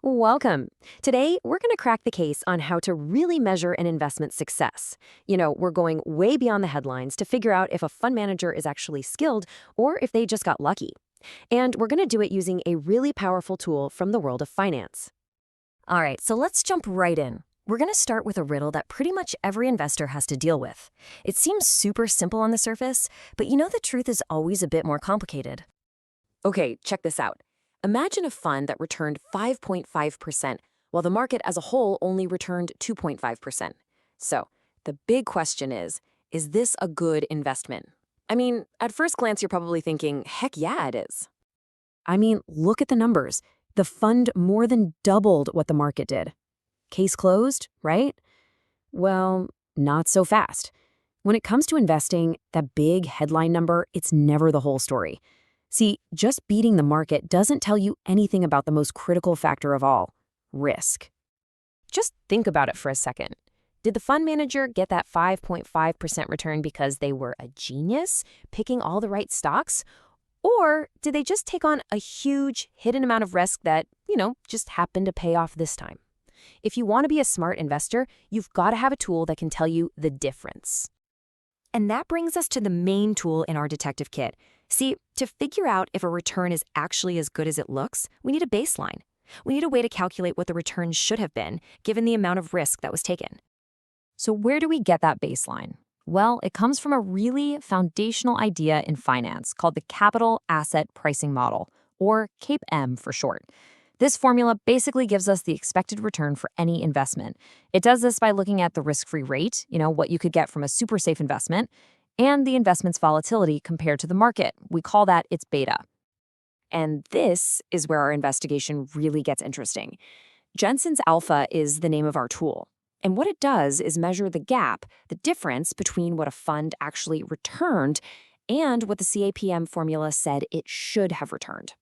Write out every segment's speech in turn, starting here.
Welcome. Today, we're going to crack the case on how to really measure an investment success. We're going way beyond the headlines to figure out if a fund manager is actually skilled or if they just got lucky. And we're going to do it using a really powerful tool from the world of finance. All right, so let's jump right in. We're going to start with a riddle that pretty much every investor has to deal with. It seems super simple on the surface, but the truth is always a bit more complicated. Okay, check this out. Imagine a fund that returned 5.5%, while the market as a whole only returned 2.5%. So, the big question is this a good investment? I mean, at first glance, you're probably thinking, heck yeah, it is. Look at the numbers. The fund more than doubled what the market did. Case closed, right? Well, not so fast. When it comes to investing, that big headline number, it's never the whole story. See, just beating the market doesn't tell you anything about the most critical factor of all, risk. Just think about it for a second. Did the fund manager get that 5.5% return because they were a genius, picking all the right stocks? Or did they just take on a huge hidden amount of risk that, just happened to pay off this time? If you want to be a smart investor, you've got to have a tool that can tell you the difference. And that brings us to the main tool in our detective kit. See, to figure out if a return is actually as good as it looks, we need a baseline. We need a way to calculate what the return should have been, given the amount of risk that was taken. So where do we get that baseline? Well, it comes from a really foundational idea in finance called the Capital Asset Pricing Model, or CAPM for short. This formula basically gives us the expected return for any investment. It does this by looking at the risk-free rate, what you could get from a super safe investment, and the investment's volatility compared to the market. We call that its beta. And this is where our investigation really gets interesting. Jensen's alpha is the name of our tool. And what it does is measure the gap, the difference between what a fund actually returned and what the CAPM formula said it should have returned.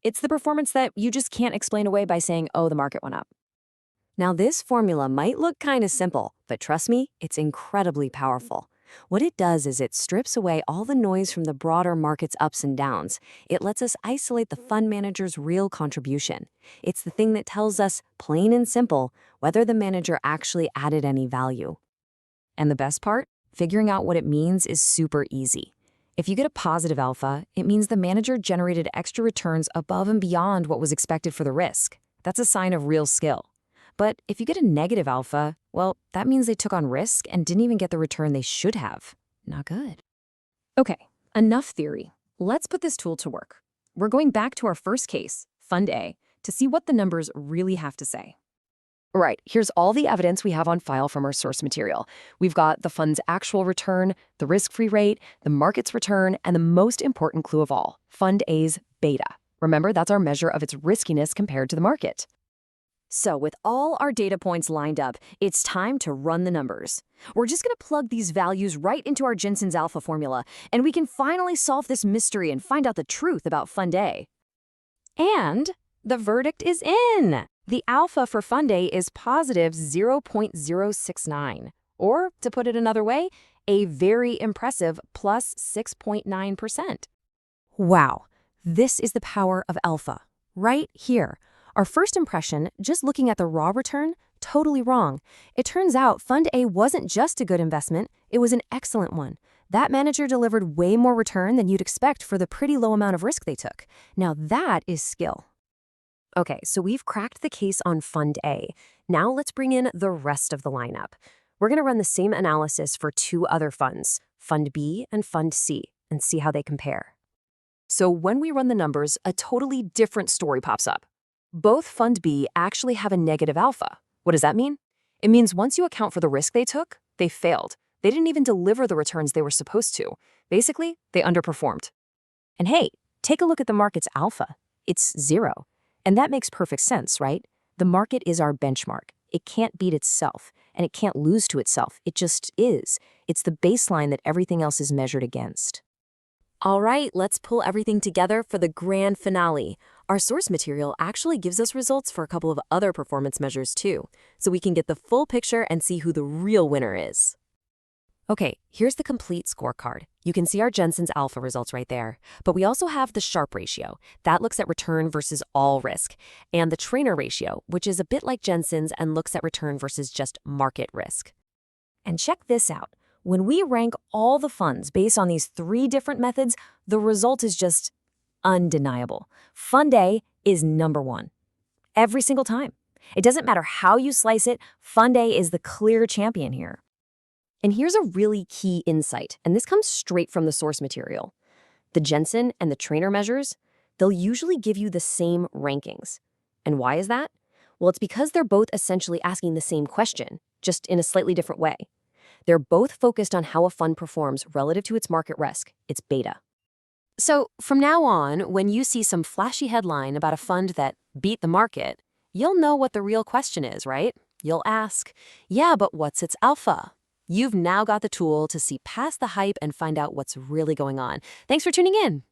It's the performance that you just can't explain away by saying, oh, the market went up. Now, this formula might look kind of simple, but trust me, it's incredibly powerful. What it does is it strips away all the noise from the broader market's ups and downs. It lets us isolate the fund manager's real contribution. It's the thing that tells us, plain and simple, whether the manager actually added any value. And the best part? Figuring out what it means is super easy. If you get a positive alpha, it means the manager generated extra returns above and beyond what was expected for the risk. That's a sign of real skill. But if you get a negative alpha, well, that means they took on risk and didn't even get the return they should have. Not good. Okay, enough theory. Let's put this tool to work. We're going back to our first case, Fund A, to see what the numbers really have to say. All right, here's all the evidence we have on file from our source material. We've got the fund's actual return, the risk-free rate, the market's return, and the most important clue of all, Fund A's beta. Remember, that's our measure of its riskiness compared to the market. So with all our data points lined up, it's time to run the numbers. We're just going to plug these values right into our Jensen's alpha formula, and we can finally solve this mystery and find out the truth about Fund A. And the verdict is in! The alpha for Fund A is positive 0.069, or, to put it another way, a very impressive plus 6.9%. Wow, this is the power of alpha, right here. Our first impression, just looking at the raw return, totally wrong. It turns out Fund A wasn't just a good investment, it was an excellent one. That manager delivered way more return than you'd expect for the pretty low amount of risk they took. Now that is skill. Okay, so we've cracked the case on Fund A. Now let's bring in the rest of the lineup. We're going to run the same analysis for two other funds, Fund B and Fund C, and see how they compare. So when we run the numbers, a totally different story pops up. Both Fund B actually have a negative alpha. What does that mean? It means once you account for the risk they took, they failed. They didn't even deliver the returns they were supposed to. Basically, they underperformed. And hey, take a look at the market's alpha. It's 0. And that makes perfect sense, right? The market is our benchmark. It can't beat itself, and it can't lose to itself. It just is. It's the baseline that everything else is measured against. All right, let's pull everything together for the grand finale. Our source material actually gives us results for a couple of other performance measures too, so we can get the full picture and see who the real winner is. Okay, here's the complete scorecard. You can see our Jensen's alpha results right there. But we also have the Sharpe ratio. That looks at return versus all risk. And the trainer ratio, which is a bit like Jensen's and looks at return versus just market risk. And check this out. When we rank all the funds based on these three different methods, the result is just undeniable. Fund A is number one. Every single time. It doesn't matter how you slice it, Fund A is the clear champion here. And here's a really key insight, and this comes straight from the source material. The Jensen and the trainer measures, they'll usually give you the same rankings. And why is that? Well, it's because they're both essentially asking the same question, just in a slightly different way. They're both focused on how a fund performs relative to its market risk, its beta. So from now on, when you see some flashy headline about a fund that beat the market, you'll know what the real question is, right? You'll ask, yeah, but what's its alpha? You've now got the tool to see past the hype and find out what's really going on. Thanks for tuning in.